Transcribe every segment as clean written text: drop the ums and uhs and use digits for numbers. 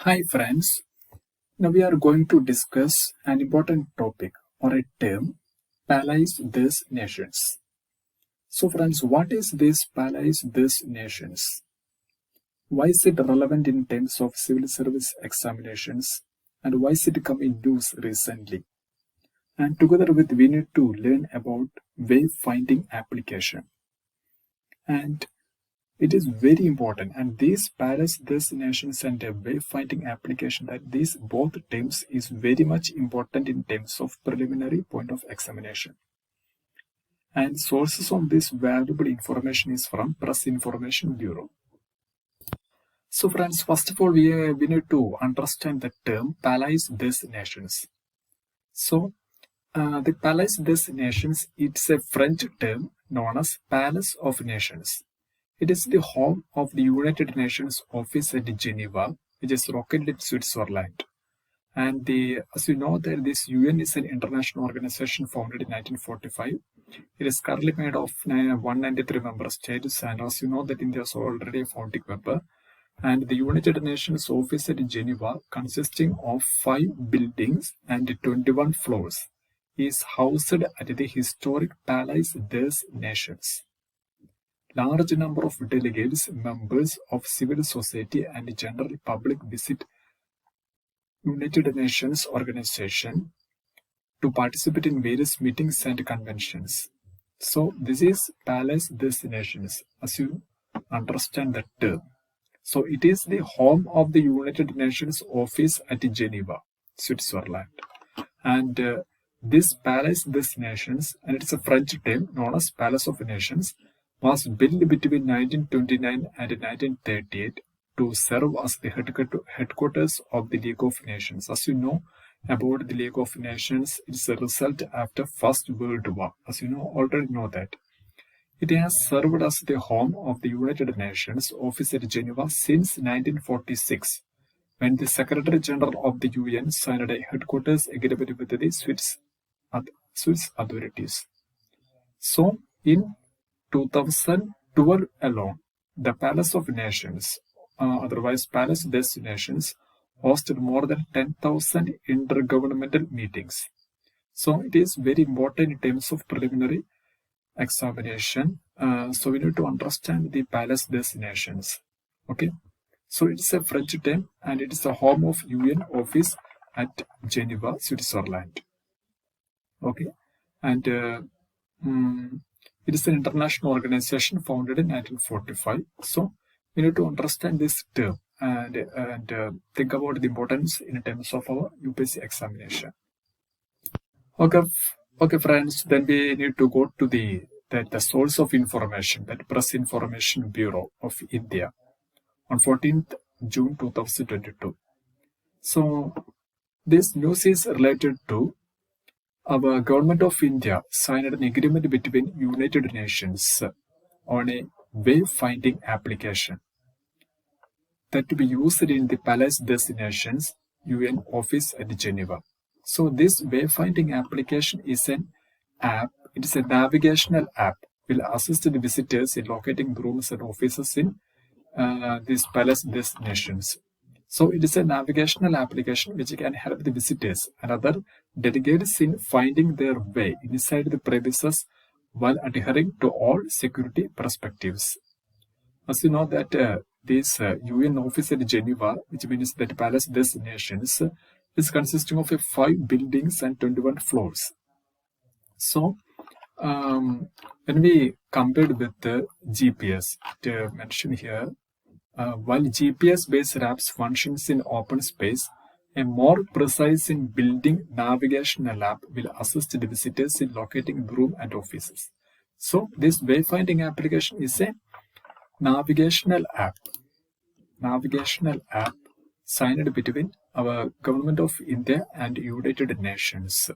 Hi friends, now we are going to discuss an important topic or a term, Palais des Nations. So friends, what is this Palais des Nations? Why is it relevant in terms of civil service examinations and why is it come in news recently? And together with we need to learn about wayfinding application. And it is very important, and these Palais destinations and a wayfinding application, that these both terms is very much important in terms of preliminary point of examination. And sources of this valuable information is from Press Information Bureau. So friends, first of all, we need to understand the term Palais des Nations. So the Palais des Nations, it's a French term known as Palace of Nations. It is the home of the United Nations office at Geneva, which is located in Switzerland. And as you know, that this UN is an international organization founded in 1945. It is currently made of 193 member states, and as you know, that India is already a founding member. And the United Nations office at Geneva, consisting of 5 buildings and 21 floors, is housed at the historic Palais des Nations. Large number of delegates, members of civil society and general public visit United Nations organization to participate in various meetings and conventions. So this is Palais des Nations, as you understand the term. So it is the home of the United Nations office at Geneva, Switzerland. And this Palais des Nations, and it's a French term known as Palace of Nations, was built between 1929 and 1938 to serve as the headquarters of the League of Nations. As you know about the League of Nations, it's a result after First World War. As you already know that. It has served as the home of the United Nations office at Geneva since 1946, when the Secretary General of the UN signed a headquarters agreement with the Swiss authorities. So, in 2012 alone, the Palace of Nations, otherwise Palais des Nations, hosted more than 10,000 intergovernmental meetings. So it is very important in terms of preliminary examination. So we need to understand the Palais des Nations. Okay, so it's a French term and it is the home of UN office at Geneva, Switzerland. Okay, and it is an international organization founded in 1945. So we need to understand this term and think about the importance in terms of our UPSC examination. Okay, friends. Then we need to go to the source of information, that Press Information Bureau of India, on 14th June 2022. So this news is related to our government of India signed an agreement between United Nations on a wayfinding application that to be used in the Palais des Nations UN office at Geneva. So this wayfinding application is an app. It is a navigational app. Will assist the visitors in locating rooms and offices in this Palais des Nations. So it is a navigational application which can help the visitors and other delegates in finding their way inside the premises while adhering to all security perspectives. As you know that this UN office at Geneva, which means that Palais des Nations, is consisting of 5 buildings and 21 floors. So when we compared with the GPS, it mentioned here, while GPS-based apps functions in open space, a more precise in building navigational app will assist the visitors in locating room and offices. So this wayfinding application is a navigational app signed between our government of India and United Nations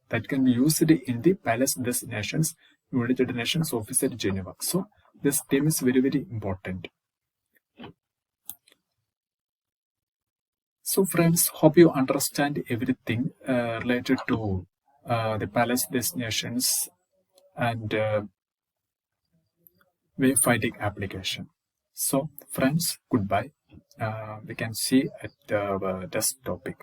that can be used in the Palais des Nations, United Nations office at Geneva. So this term is very, very important. So friends, hope you understand everything related to the Palais des Nations and wayfinding application. So friends, goodbye. we can see at the test topic.